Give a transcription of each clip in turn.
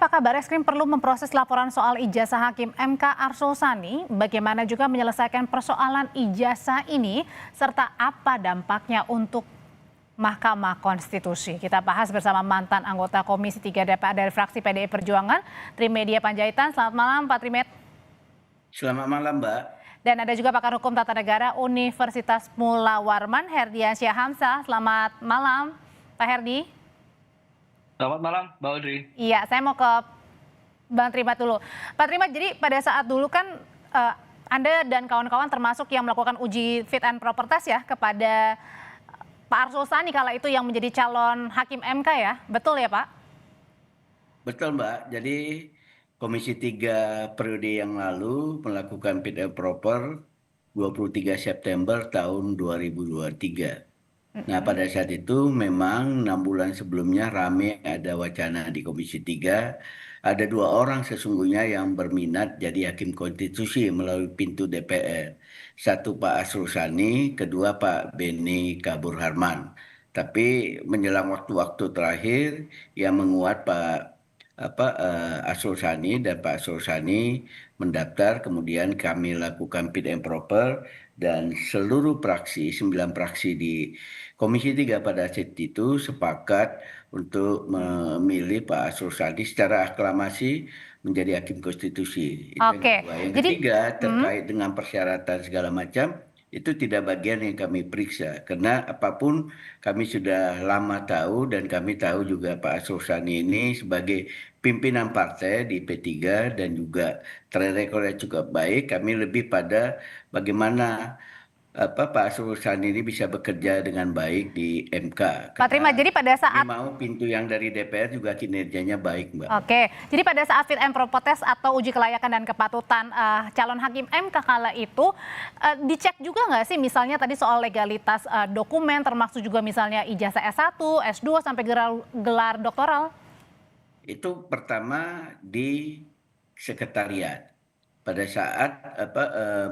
apakah Barreskrim perlu memproses laporan soal ijazah Hakim MK Arsul Sani? Bagaimana juga menyelesaikan persoalan ijazah ini? Serta apa dampaknya untuk Mahkamah Konstitusi? Kita bahas bersama mantan anggota Komisi 3 DPR dari fraksi PDI Perjuangan, Trimedia Panjaitan. Selamat malam Pak Trimed. Selamat malam, Mbak. Dan ada juga pakar hukum tata negara Universitas Mula Warman, Herdiansyah Hamzah. Selamat malam Pak Herdi. Selamat malam, Mbak Audrey. Iya, saya mau ke Bang Trimat dulu. Pak Trimat, jadi pada saat dulu kan Anda dan kawan-kawan termasuk yang melakukan uji fit and proper test ya kepada Pak Arsul Sani kala itu yang menjadi calon Hakim MK ya, betul ya Pak? Betul, Mbak. Jadi Komisi 3 periode yang lalu melakukan fit and proper 23 September tahun 2023. Nah, pada saat itu memang 6 bulan sebelumnya rame ada wacana di Komisi 3. Ada 2 orang sesungguhnya yang berminat jadi Hakim Konstitusi melalui pintu DPR. Satu Pak Arsul Sani, kedua Pak Beni Kabur Harman. Tapi menjelang waktu-waktu terakhir yang menguat Arsul Sani dan Pak Arsul Sani mendaftar, kemudian kami lakukan fit and proper dan seluruh praksi, 9 praksi di Komisi 3 pada saat itu sepakat untuk memilih Pak Arsul Sani secara aklamasi menjadi Hakim Konstitusi. Itu yang kedua. Yang ketiga terkait dengan persyaratan segala macam, itu tidak bagian yang kami periksa. Karena apapun kami sudah lama tahu dan kami tahu juga Pak Arsul Sani ini sebagai pimpinan partai di P3 dan juga track recordnya cukup baik. Kami lebih pada bagaimana Pak Arsul Sani ini bisa bekerja dengan baik di MK. Pak Trimat, jadi pada saat mau pintu yang dari DPR juga kinerjanya baik, Mbak. Oke, jadi pada saat fit and proper test atau uji kelayakan dan kepatutan calon Hakim MK kala itu dicek juga nggak sih misalnya tadi soal legalitas dokumen termasuk juga misalnya ijazah S1, S2 sampai gelar doktoral? Itu pertama di sekretariat. Pada saat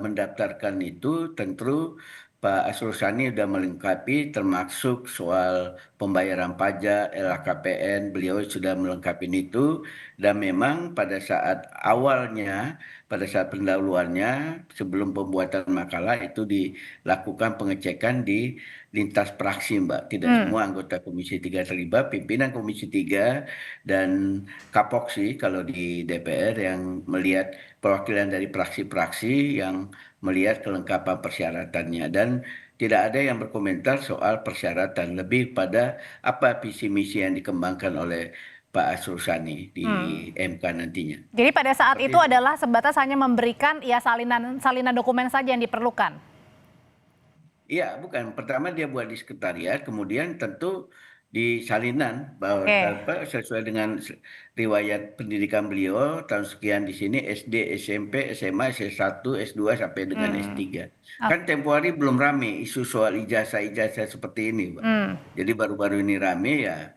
mendaftarkan itu tentu Pak Arsul Sani sudah melengkapi termasuk soal pembayaran pajak, LHKPN, beliau sudah melengkapi itu dan memang pada saat awalnya, pada saat pendahuluannya sebelum pembuatan makalah itu dilakukan pengecekan di lintas praksi, Mbak. Tidak semua anggota Komisi 3 terlibat, pimpinan Komisi 3 dan Kapoksi kalau di DPR yang melihat perwakilan dari praksi-praksi yang melihat kelengkapan persyaratannya dan tidak ada yang berkomentar soal persyaratan, lebih pada apa visi misi yang dikembangkan oleh Pak Arsul Sani di MK nantinya. Jadi pada saat itu adalah sebatas hanya memberikan ya salinan dokumen saja yang diperlukan. Iya, bukan. Pertama dia buat di sekretariat, kemudian tentu di salinan bahwa sesuai dengan riwayat pendidikan beliau tahun sekian di sini SD, SMP, SMA, S1, S2 sampai dengan S3. Kan tempo hari belum rame isu soal ijazah-ijazah seperti ini, Pak. Jadi baru-baru ini rame ya.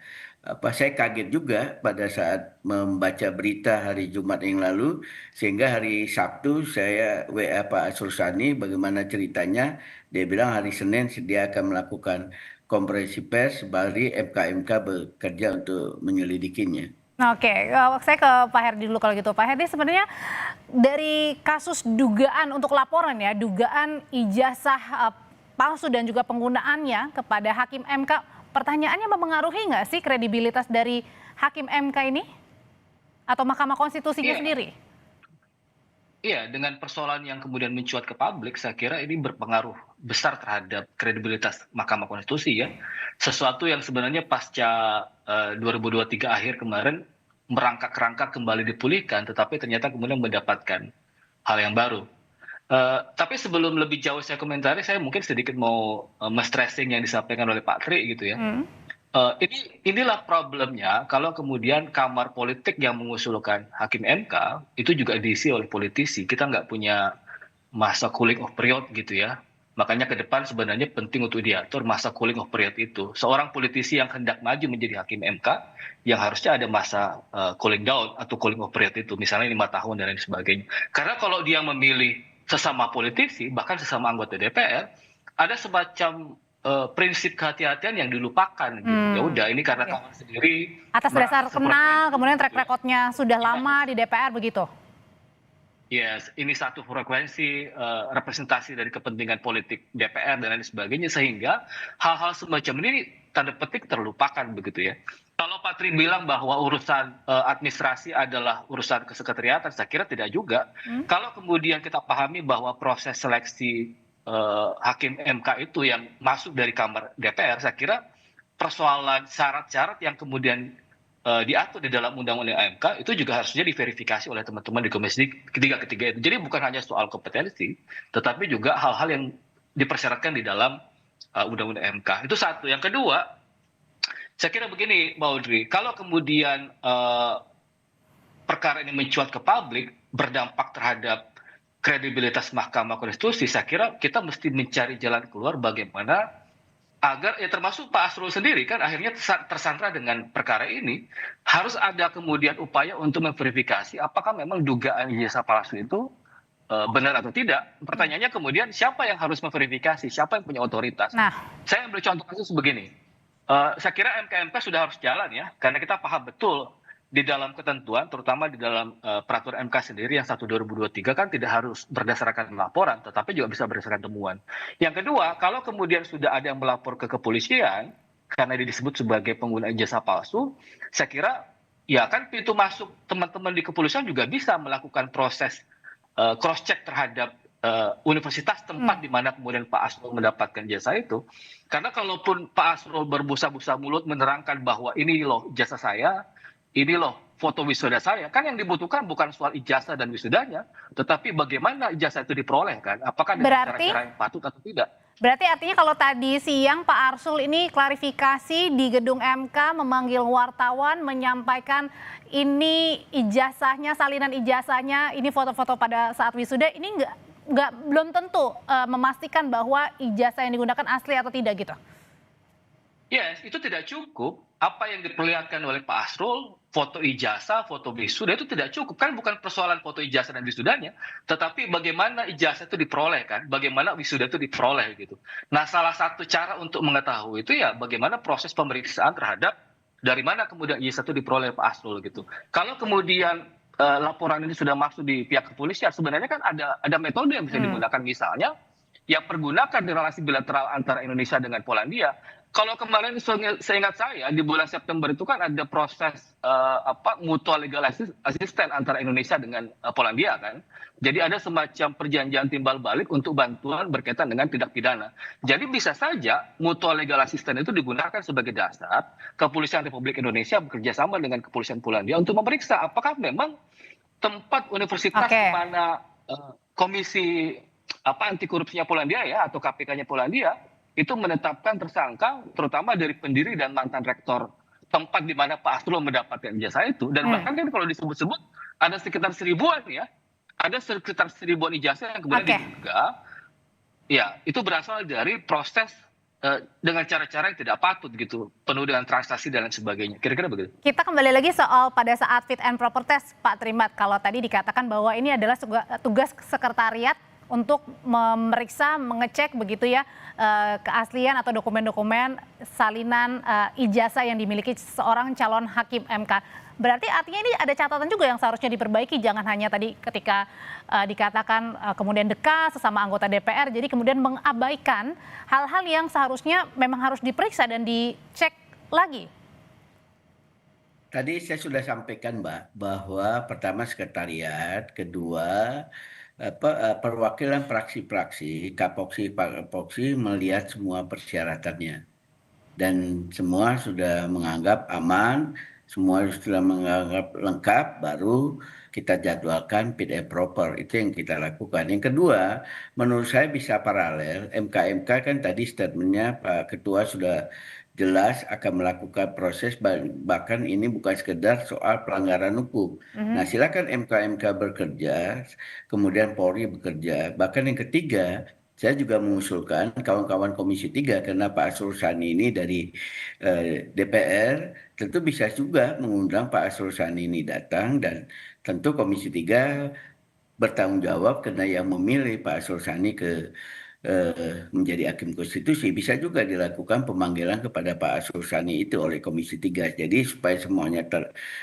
Saya kaget juga pada saat membaca berita hari Jumat yang lalu, sehingga hari Sabtu saya WA Pak Arsul Sani bagaimana ceritanya. Dia bilang hari Senin dia akan melakukan konferensi pers, bari MK bekerja untuk menyelidikinya. Oke, saya ke Pak Herdi dulu kalau gitu. Pak Herdi, sebenarnya dari kasus dugaan untuk laporan ya, dugaan ijazah palsu dan juga penggunaannya kepada Hakim MK, pertanyaannya mempengaruhi nggak sih kredibilitas dari Hakim MK ini? Atau Mahkamah Konstitusinya sendiri? Iya, dengan persoalan yang kemudian mencuat ke publik, saya kira ini berpengaruh besar terhadap kredibilitas Mahkamah Konstitusi ya. Sesuatu yang sebenarnya pasca 2023 akhir kemarin merangkak-rangkak kembali dipulihkan, tetapi ternyata kemudian mendapatkan hal yang baru. Tapi sebelum lebih jauh saya komentari, saya mungkin sedikit mau stressing yang disampaikan oleh Pak Tri gitu ya. Inilah problemnya kalau kemudian kamar politik yang mengusulkan Hakim MK itu juga diisi oleh politisi. Kita nggak punya masa cooling off period gitu ya. Makanya ke depan sebenarnya penting untuk diatur masa cooling off period itu. Seorang politisi yang hendak maju menjadi Hakim MK yang harusnya ada masa cooling down atau cooling off period itu. Misalnya 5 tahun dan lain sebagainya. Karena kalau dia memilih sesama politisi, bahkan sesama anggota DPR, ada semacam prinsip kehati-hatian yang dilupakan gitu. Ya udah ini karena Oke. kawan sendiri Atas dasar merasa kenal, sefrekuensi kemudian track gitu ya. recordnya sudah Iya, lama di DPR begitu. yes, ini satu frekuensi representasi dari kepentingan politik DPR dan lain sebagainya sehingga hal-hal semacam ini tanda petik terlupakan begitu ya. Kalau Pak Tri bilang bahwa urusan administrasi adalah urusan kesekretariatan, saya kira tidak juga. Kalau kemudian kita pahami bahwa proses seleksi hakim MK itu yang masuk dari kamar DPR, saya kira persoalan syarat-syarat yang kemudian diatur di dalam undang-undang MK itu juga harusnya diverifikasi oleh teman-teman di komisi ketiga itu. Jadi bukan hanya soal kompetensi, tetapi juga hal-hal yang dipersyaratkan di dalam undang-undang MK. Itu satu. Yang kedua, saya kira begini, Mbak Audrey, kalau kemudian perkara ini mencuat ke publik, berdampak terhadap kredibilitas Mahkamah Konstitusi, saya kira kita mesti mencari jalan keluar bagaimana agar ya termasuk Pak Asrul sendiri kan akhirnya tersandra dengan perkara ini, harus ada kemudian upaya untuk memverifikasi apakah memang dugaan ijazah palsu itu benar atau tidak. Pertanyaannya kemudian siapa yang harus memverifikasi, siapa yang punya otoritas. Nah, Saya ambil contoh kasus begini, saya kira MK-MK sudah harus jalan ya, karena kita paham betul di dalam ketentuan, terutama di dalam peraturan MK sendiri yang 1/2023 kan tidak harus berdasarkan laporan, tetapi juga bisa berdasarkan temuan. Yang kedua, kalau kemudian sudah ada yang melapor ke kepolisian, karena ini disebut sebagai pengguna ijazah palsu, saya kira ya kan pintu masuk teman-teman di kepolisian juga bisa melakukan proses cross check terhadap universitas tempat di mana kemudian Pak Asrul mendapatkan jasa itu. Karena kalaupun Pak Asrul berbusa-busa mulut menerangkan bahwa ini loh jasa saya, ini loh foto wisuda saya, kan yang dibutuhkan bukan soal ijazah dan wisudanya, tetapi bagaimana ijazah itu diperoleh kan, apakah dengan berarti cara-cara yang patut atau tidak. berarti artinya kalau tadi siang Pak Arsul ini klarifikasi di gedung MK memanggil wartawan menyampaikan ini ijazahnya, salinan ijazahnya, ini foto-foto pada saat wisuda, ini belum tentu memastikan bahwa ijazah yang digunakan asli atau tidak gitu. Yes, itu tidak cukup. Apa yang diperlihatkan oleh Pak Asrul, foto ijazah, foto wisuda itu tidak cukup. Kan bukan persoalan foto ijazah dan wisudanya, tetapi bagaimana ijazah itu diperoleh kan, bagaimana wisuda itu diperoleh gitu. Nah, salah satu cara untuk mengetahui itu ya bagaimana proses pemeriksaan terhadap dari mana kemudian ijazah itu diperoleh Pak Asrul gitu. Kalau kemudian laporan ini sudah masuk di pihak kepolisian, sebenarnya kan ada metode yang bisa digunakan, misalnya yang pergunakan di relasi bilateral antara Indonesia dengan Polandia. Kalau kemarin seingat saya di bulan September itu kan ada proses mutual legal assistance antara Indonesia dengan Polandia kan. Jadi ada semacam perjanjian timbal balik untuk bantuan berkaitan dengan tindak pidana. Jadi bisa saja mutual legal assistance itu digunakan sebagai dasar Kepolisian Republik Indonesia bekerja sama dengan Kepolisian Polandia untuk memeriksa apakah memang tempat universitas Oke. di mana komisi anti korupsinya Polandia ya atau KPK-nya Polandia itu menetapkan tersangka terutama dari pendiri dan mantan rektor tempat di mana Pak Asrul mendapatkan ijazah itu, dan bahkan kan kalau disebut-sebut ada sekitar 1000-an ya, ada sekitar 1000-an ijazah yang kemudian Oke. diduga ya itu berasal dari proses dengan cara-cara yang tidak patut gitu, penuh dengan transaksi dan lain sebagainya. Kira-kira begitu. Kita kembali lagi soal pada saat fit and proper test, Pak Trimat. Kalau tadi dikatakan bahwa ini adalah tugas sekretariat untuk memeriksa, mengecek begitu ya keaslian atau dokumen-dokumen salinan ijazah yang dimiliki seorang calon hakim MK. Berarti artinya ini ada catatan juga yang seharusnya diperbaiki, jangan hanya tadi ketika dikatakan kemudian dekat sesama anggota DPR, jadi kemudian mengabaikan hal-hal yang seharusnya memang harus diperiksa dan dicek lagi. Tadi saya sudah sampaikan, Mbak, bahwa pertama sekretariat, kedua perwakilan praksi-praksi, kapoksi melihat semua persyaratannya. Dan semua sudah menganggap aman, semua sudah menganggap lengkap, baru kita jadwalkan fit and proper. Itu yang kita lakukan. Yang kedua, menurut saya bisa paralel. MK kan tadi statementnya Pak Ketua sudah jelas akan melakukan proses, bahkan ini bukan sekedar soal pelanggaran hukum. Nah, silakan MK bekerja, kemudian Polri bekerja. Bahkan yang ketiga, saya juga mengusulkan kawan-kawan Komisi 3, karena Pak Asrul Sani ini dari DPR, tentu bisa juga mengundang Pak Asrul Sani ini datang, dan tentu Komisi 3 bertanggung jawab karena yang memilih Pak Asrul Sani ke menjadi hakim konstitusi, bisa juga dilakukan pemanggilan kepada Pak Arsul Sani itu oleh Komisi 3. Jadi supaya semuanya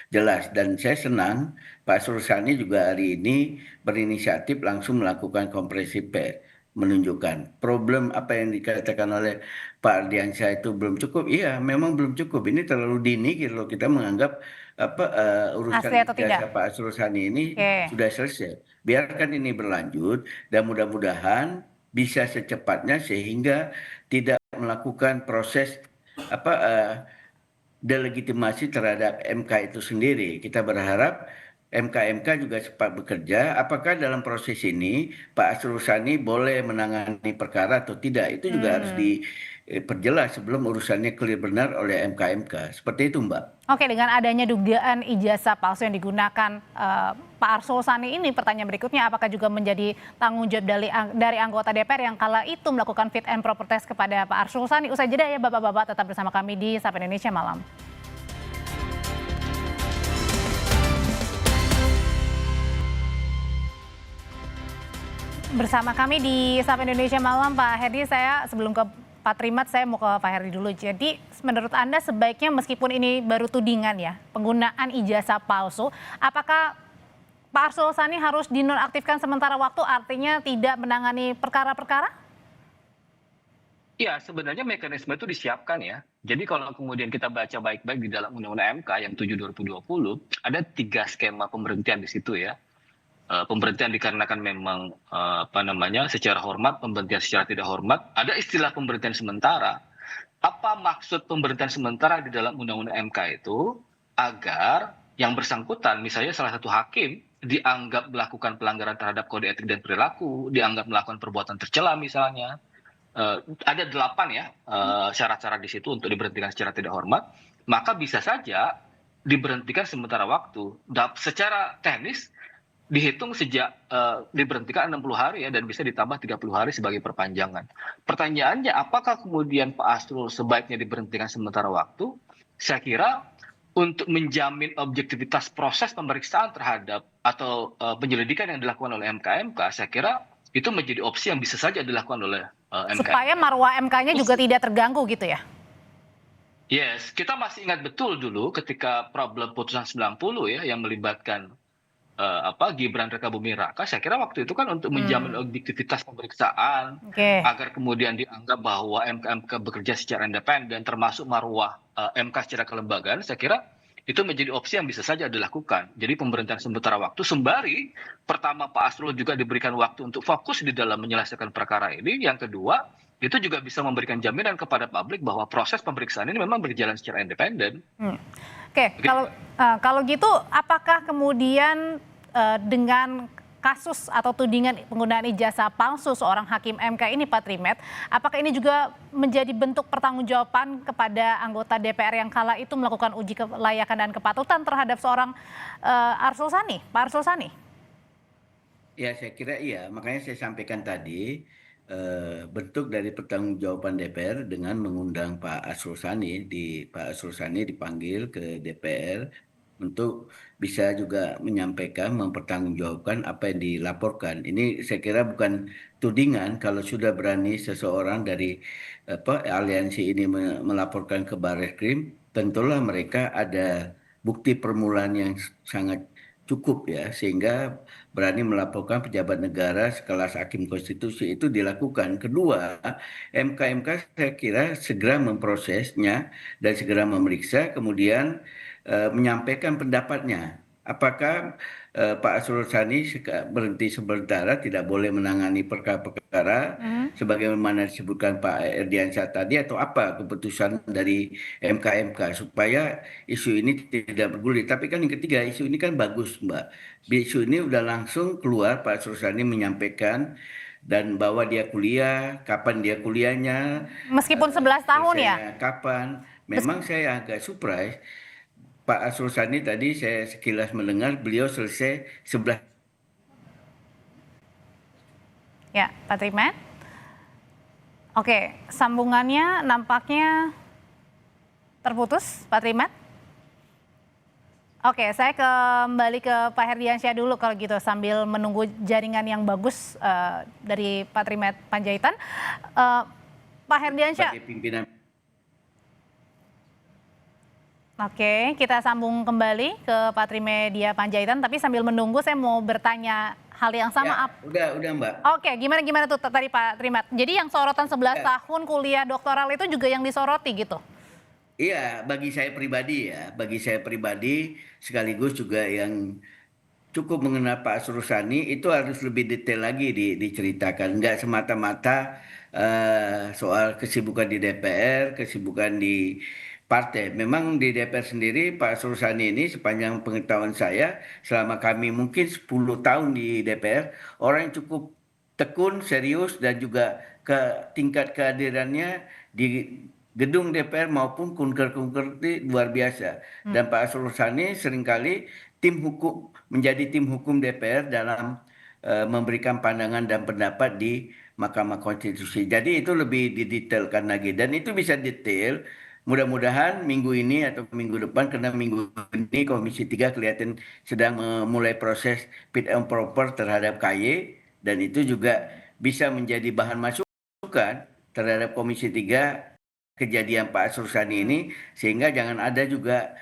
jelas. Dan saya senang Pak Arsul Sani juga hari ini berinisiatif langsung melakukan konferensi pers, menunjukkan problem apa yang dikatakan oleh Pak Ardiansyah itu belum cukup. Iya, memang belum cukup. Ini terlalu dini kalau kita menganggap Asli urusan atau tidak? ijazah Pak Arsul Sani ini Oke. sudah selesai. Biarkan ini berlanjut dan mudah-mudahan bisa secepatnya sehingga tidak melakukan proses apa delegitimasi terhadap MK itu sendiri. Kita berharap MK juga cepat bekerja. Apakah dalam proses ini Pak Asrul Sani boleh menangani perkara atau tidak? Itu juga harus diperjelas sebelum urusannya clear benar oleh MK. Seperti itu, Mbak. Oke, dengan adanya dugaan ijazah palsu yang digunakan Pak Arsul Sani ini, pertanyaan berikutnya apakah juga menjadi tanggung jawab dari anggota DPR yang kala itu melakukan fit and proper test kepada Pak Arsul Sani? Usai jeda ya Bapak-bapak, tetap bersama kami di Sapa Indonesia Malam. Bersama kami di Sapa Indonesia Malam, Pak Herdi, saya sebelum ke Pak Trimat, saya mau ke Pak Herdi dulu. Jadi menurut Anda sebaiknya meskipun ini baru tudingan ya, penggunaan ijazah palsu, apakah Pak Arsul Sani harus dinonaktifkan sementara waktu, artinya tidak menangani perkara-perkara? Ya, sebenarnya mekanisme itu disiapkan ya. Jadi kalau kemudian kita baca baik-baik di dalam Undang-Undang MK yang 7/2020, ada 3 skema pemberhentian di situ ya. Pemberhentian dikarenakan memang secara hormat, pemberhentian secara tidak hormat, ada istilah pemberhentian sementara. Apa maksud pemberhentian sementara di dalam Undang-Undang MK itu? Agar yang bersangkutan, misalnya salah satu hakim dianggap melakukan pelanggaran terhadap kode etik dan perilaku, dianggap melakukan perbuatan tercela misalnya, ada 8 ya syarat-syarat di situ untuk diberhentikan secara tidak hormat, maka bisa saja diberhentikan sementara waktu. Secara teknis dihitung sejak diberhentikan 60 hari ya, dan bisa ditambah 30 hari sebagai perpanjangan. Pertanyaannya, apakah kemudian Pak Asrul sebaiknya diberhentikan sementara waktu? Saya kira untuk menjamin objektivitas proses pemeriksaan terhadap atau penyelidikan yang dilakukan oleh MK, saya kira itu menjadi opsi yang bisa saja dilakukan oleh MK. Supaya marwah MK-nya juga tidak terganggu gitu ya? Yes, kita masih ingat betul dulu ketika problem putusan 90 ya yang melibatkan Gibran Rakabuming Raka. Saya kira waktu itu kan untuk menjamin objektivitas pemeriksaan, agar kemudian dianggap bahwa MK bekerja secara independen, termasuk marwah MK secara kelembagaan. Saya kira itu menjadi opsi yang bisa saja dilakukan. Jadi pemberhentian sementara waktu sembari pertama Pak Asrul juga diberikan waktu untuk fokus di dalam menyelesaikan perkara ini. Yang kedua, itu juga bisa memberikan jaminan kepada publik bahwa proses pemeriksaan ini memang berjalan secara independen. Oke, kalau gitu apakah kemudian dengan kasus atau tudingan penggunaan ijazah palsu seorang hakim MK ini, Pak Trimet, apakah ini juga menjadi bentuk pertanggungjawaban kepada anggota DPR yang kala itu melakukan uji kelayakan dan kepatutan terhadap seorang Arsul Sani, Pak Arsul Sani? Ya, saya kira iya. Makanya saya sampaikan tadi bentuk dari pertanggungjawaban DPR dengan mengundang Pak Arsul Sani. Pak Arsul Sani dipanggil ke DPR untuk bisa juga menyampaikan, mempertanggungjawabkan apa yang dilaporkan. Ini saya kira bukan tudingan. Kalau sudah berani seseorang dari aliansi ini melaporkan ke Barreskrim, tentulah mereka ada bukti permulaan yang sangat cukup ya, sehingga berani melaporkan pejabat negara sekelas hakim konstitusi. Itu dilakukan. Kedua, MK saya kira segera memprosesnya dan segera memeriksa, kemudian menyampaikan pendapatnya. Apakah Pak Arsul Sani berhenti sementara, tidak boleh menangani perkara-perkara sebagaimana disebutkan Pak Erdiansyah tadi, atau apa keputusan dari MK supaya isu ini tidak bergulir. Tapi kan yang ketiga, isu ini kan bagus, Mbak. Isu ini udah langsung keluar, Pak Arsul Sani menyampaikan dan bahwa dia kuliah, kapan dia kuliahnya, Meskipun 11 tahun ya? kapan. Memang saya agak surprise. Pak Arsul Sani tadi saya sekilas mendengar beliau selesai 11. Ya, Pak Trimet. Oke, sambungannya nampaknya terputus, Pak Trimet. Oke, saya kembali ke Pak Herdiansyah dulu kalau gitu sambil menunggu jaringan yang bagus dari Pak Trimet Panjaitan. Pak Herdiansyah, sebagai pimpinan. oke, kita sambung kembali ke Pak Trimedia Panjaitan, tapi sambil menunggu saya mau bertanya hal yang sama. Ya, udah Mbak. Oke, gimana tuh tadi Pak Trimet? Jadi yang sorotan 11 Ya. tahun kuliah doktoral itu juga yang disoroti gitu? Iya, bagi saya pribadi sekaligus juga yang cukup mengenal Pak Asrul Sani itu harus lebih detail lagi diceritakan, nggak semata-mata soal kesibukan di DPR, kesibukan di partai. Memang di DPR sendiri Pak Asrul Sani ini sepanjang pengetahuan saya selama kami mungkin 10 tahun di DPR, orang yang cukup tekun, serius dan juga ke tingkat kehadirannya di gedung DPR maupun kunker-kunker itu luar biasa. Dan Pak Asrul Sani seringkali menjadi tim hukum DPR dalam memberikan pandangan dan pendapat di Mahkamah Konstitusi. Jadi itu lebih didetailkan lagi dan itu bisa detail. Mudah-mudahan minggu ini atau minggu depan karena minggu ini Komisi 3 kelihatan sedang memulai proses fit and proper terhadap KY dan itu juga bisa menjadi bahan masukan terhadap Komisi 3 kejadian Pak Asrul Sani ini sehingga jangan ada juga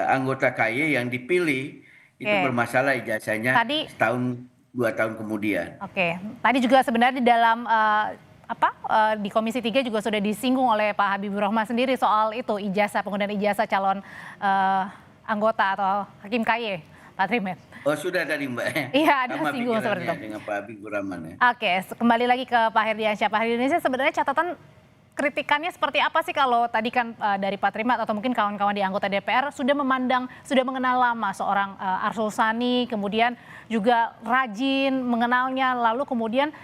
anggota KY yang dipilih itu Oke. bermasalah ijazahnya Tadi- setahun 2 tahun kemudian. Oke, tadi juga sebenarnya di dalam di Komisi 3 juga sudah disinggung oleh Pak Habibur Rahman sendiri soal itu penggunaan ijazah calon anggota atau hakim KY, Pak Trimet. Oh sudah tadi Mbak. Iya, ada Sama singgung seperti pikirannya itu. dengan Pak Habibur Rahman ya. Oke, kembali lagi ke Pak Herdiansyah. Pak Herdiansyah, sebenarnya catatan kritikannya seperti apa sih kalau tadi kan dari Pak Trimat atau mungkin kawan-kawan di anggota DPR sudah mengenal lama seorang Arsul Sani, kemudian juga rajin mengenalnya, lalu kemudian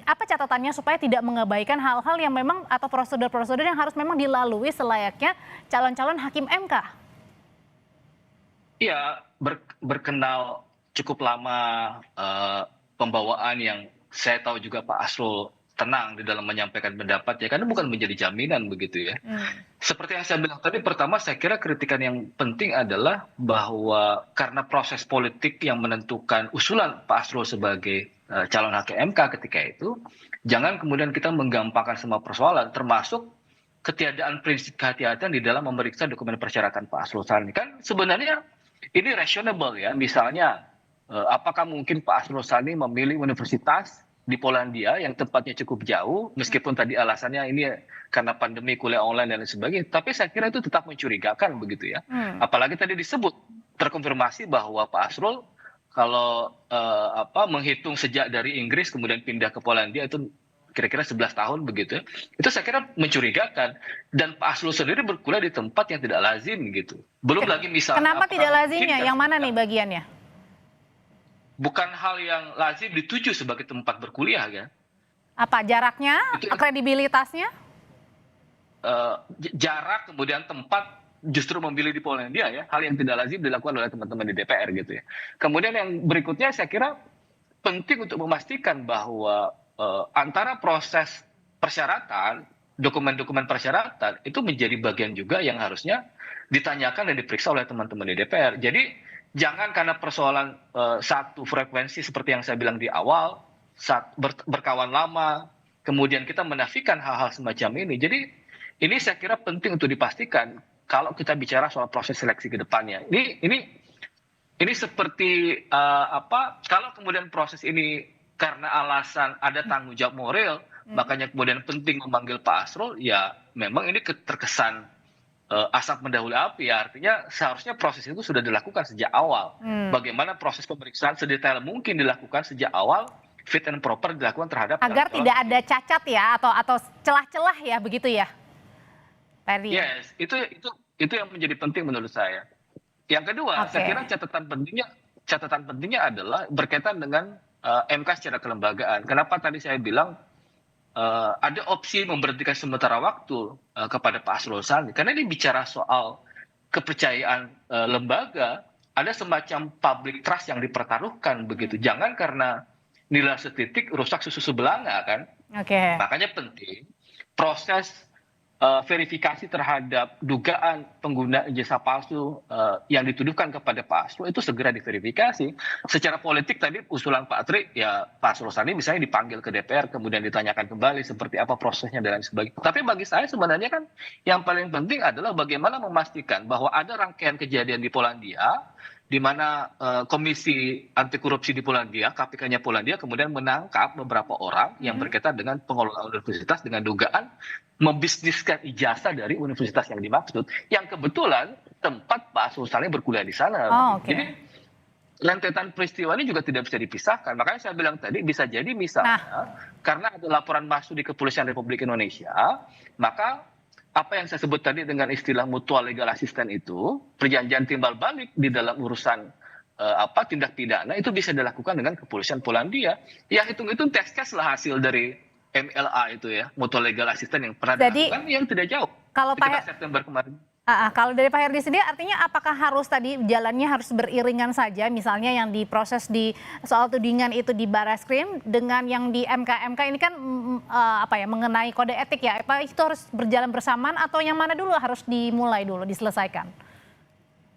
apa catatannya supaya tidak mengabaikan hal-hal yang memang atau prosedur-prosedur yang harus memang dilalui selayaknya calon-calon hakim MK? Iya, berkenal cukup lama, pembawaan yang saya tahu juga Pak Asrul tenang di dalam menyampaikan pendapat ya, karena bukan menjadi jaminan begitu ya. Seperti yang saya bilang tadi, pertama saya kira kritikan yang penting adalah bahwa karena proses politik yang menentukan usulan Pak Asrul sebagai calon hakim MK ketika itu, jangan kemudian kita menggampangkan semua persoalan, termasuk ketiadaan prinsip kehati-hatian di dalam memeriksa dokumen persyaratan Pak Asrul Sani. Kan sebenarnya ini reasonable ya, misalnya apakah mungkin Pak Asrul Sani memilih universitas di Polandia yang tempatnya cukup jauh, meskipun tadi alasannya ini karena pandemi kuliah online dan lain sebagainya, tapi saya kira itu tetap mencurigakan begitu ya. Apalagi tadi disebut terkonfirmasi bahwa Pak Asrul kalau menghitung sejak dari Inggris kemudian pindah ke Polandia itu kira-kira 11 tahun begitu. Itu saya kira mencurigakan. Dan Pak Asrul sendiri berkuliah di tempat yang tidak lazim gitu. Belum lagi misalnya. Kenapa tidak lazimnya? Yang mana nih bagiannya? Bukan hal yang lazim dituju sebagai tempat berkuliah kan. Apa jaraknya, kredibilitasnya? Jarak kemudian tempat justru memilih di Polandia ya. Hal yang tidak lazim dilakukan oleh teman-teman di DPR gitu ya. Kemudian yang berikutnya saya kira penting untuk memastikan bahwa antara proses persyaratan, dokumen-dokumen persyaratan itu menjadi bagian juga yang harusnya ditanyakan dan diperiksa oleh teman-teman di DPR. Jadi jangan karena persoalan satu frekuensi seperti yang saya bilang di awal, berkawan lama, kemudian kita menafikan hal-hal semacam ini. Jadi ini saya kira penting untuk dipastikan kalau kita bicara soal proses seleksi ke depannya. Ini seperti kalau kemudian proses ini karena alasan ada tanggung jawab moral, makanya kemudian penting memanggil Pak Asrul, ya memang ini terkesan asap mendahului api ya, artinya seharusnya proses itu sudah dilakukan sejak awal. Bagaimana proses pemeriksaan sedetail mungkin dilakukan sejak awal, fit and proper dilakukan terhadap agar tidak ada cacat ya atau celah-celah ya begitu ya, Pak Herdi? Yes, itu yang menjadi penting menurut saya. Yang kedua, saya kira catatan pentingnya adalah berkaitan dengan MK secara kelembagaan. Kenapa tadi saya bilang ada opsi memberhentikan sementara waktu kepada Pak Asrul Sani, karena ini bicara soal kepercayaan lembaga, ada semacam public trust yang dipertaruhkan begitu. Jangan karena nilai setitik rusak susu sebelanga kan. Oke. Makanya penting proses verifikasi terhadap dugaan pengguna ijazah palsu yang dituduhkan kepada Pak Aslo itu segera diverifikasi. Secara politik tadi usulan Pak Tri, ya Pak Aslo Sani misalnya dipanggil ke DPR, kemudian ditanyakan kembali seperti apa prosesnya dan lain sebagainya. Tapi bagi saya sebenarnya kan yang paling penting adalah bagaimana memastikan bahwa ada rangkaian kejadian di Polandia, di mana Komisi Anti Korupsi di Polandia, KPK-nya Polandia, kemudian menangkap beberapa orang yang berkaitan dengan pengelolaan universitas dengan dugaan membisniskan ijazah dari universitas yang dimaksud, yang kebetulan tempat Pak Asro Saleh berkuliah di sana. Oh, oke. Jadi rentetan peristiwa ini juga tidak bisa dipisahkan. Makanya saya bilang tadi bisa jadi misalnya karena ada laporan masuk di Kepolisian Republik Indonesia, maka apa yang saya sebut tadi dengan istilah mutual legal assistance itu, perjanjian timbal balik di dalam urusan tindak pidana itu bisa dilakukan dengan kepolisian Polandia. Yang hitung-hitung test lah hasil dari MLA itu ya, mutual legal assistance yang pernah dilakukan yang tidak jauh. Kalau Sekitar September kemarin. Kalau dari Pak Herdi sendiri artinya apakah harus tadi jalannya harus beriringan saja, misalnya yang diproses di soal tudingan itu di Barreskrim dengan yang di MK ini kan mengenai kode etik ya, apa itu harus berjalan bersamaan atau yang mana dulu harus dimulai dulu diselesaikan?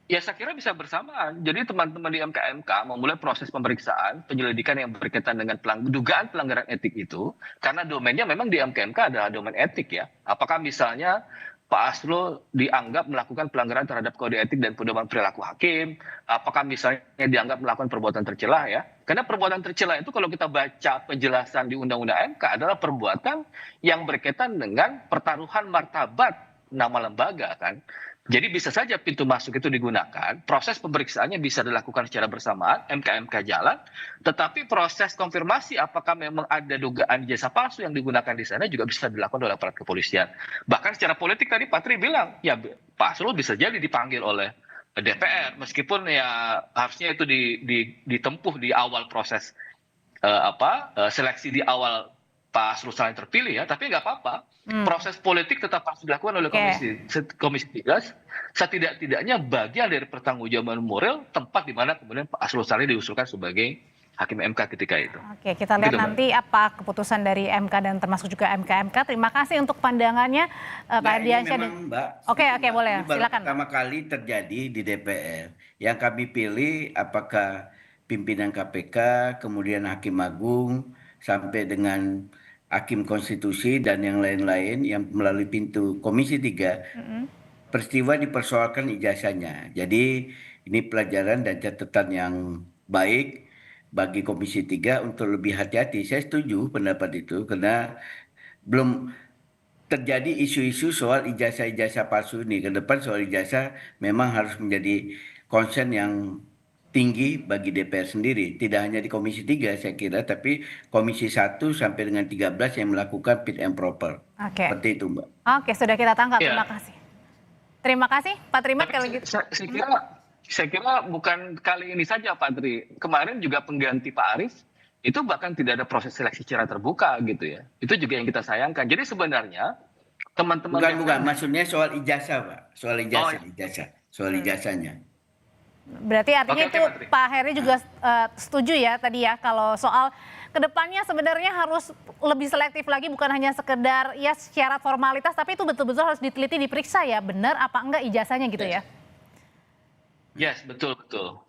Ya saya kira bisa bersamaan. Jadi teman-teman di MK memulai proses pemeriksaan penyelidikan yang berkaitan dengan dugaan pelanggaran etik itu, karena domainnya memang di MK ada domain etik ya. Apakah misalnya Pak Aslo dianggap melakukan pelanggaran terhadap kode etik dan pedoman perilaku hakim, apakah misalnya dianggap melakukan perbuatan tercela ya. Karena perbuatan tercela itu kalau kita baca penjelasan di Undang-Undang MK adalah perbuatan yang berkaitan dengan pertaruhan martabat nama lembaga kan. Jadi bisa saja pintu masuk itu digunakan, proses pemeriksaannya bisa dilakukan secara bersamaan, MK jalan, tetapi proses konfirmasi apakah memang ada dugaan ijazah palsu yang digunakan di sana juga bisa dilakukan oleh aparat kepolisian. Bahkan secara politik tadi Pak Tri bilang, ya Pak Aslo bisa jadi dipanggil oleh DPR, meskipun ya harusnya itu ditempuh di awal proses seleksi di awal Pak Aslo Saleh terpilih ya, tapi nggak apa-apa. Proses politik tetap harus dilakukan oleh Komisi 3, setidak-tidaknya bagian dari pertanggungjawaban moral tempat di mana kemudian Pak Aslo Saleh diusulkan sebagai Hakim MK ketika itu. Oke, kita lihat nanti apa keputusan dari MK dan termasuk juga MK. Terima kasih untuk pandangannya Pak Herdiansyah. Oke, boleh. Silakan. Pertama kali terjadi di DPR. Yang kami pilih apakah pimpinan KPK, kemudian Hakim Agung, sampai dengan Hakim Konstitusi dan yang lain-lain yang melalui pintu Komisi 3, peristiwa dipersoalkan ijazahnya. Jadi ini pelajaran dan catatan yang baik bagi Komisi 3 untuk lebih hati-hati. Saya setuju pendapat itu karena belum terjadi isu-isu soal ijazah-ijazah palsu ini. Ke depan soal ijazah memang harus menjadi concern yang tinggi bagi DPR sendiri, tidak hanya di Komisi 3 saya kira, tapi Komisi 1 sampai dengan 13 yang melakukan fit and proper. Seperti itu Mbak. Oke, sudah kita tangkap. Terima kasih. Terima kasih Pak Trimat kalau gitu. Saya kira bukan kali ini saja Pak Tri. Kemarin juga pengganti Pak Arief itu bahkan tidak ada proses seleksi secara terbuka gitu ya. Itu juga yang kita sayangkan. Jadi sebenarnya teman-teman bukan maksudnya soal ijazah Pak, soal ijazahnya. Berarti artinya itu Pak Heri juga setuju ya tadi ya kalau soal kedepannya sebenarnya harus lebih selektif lagi, bukan hanya sekedar ya secara formalitas, tapi itu betul-betul harus diteliti, diperiksa ya benar apa enggak ijazahnya gitu ya. Yes, betul.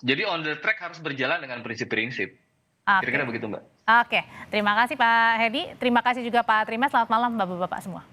Jadi on the track harus berjalan dengan prinsip-prinsip. Kira-kira begitu Mbak. Oke, terima kasih Pak Hedi, terima kasih juga Pak Trimas, selamat malam Bapak-Bapak semua.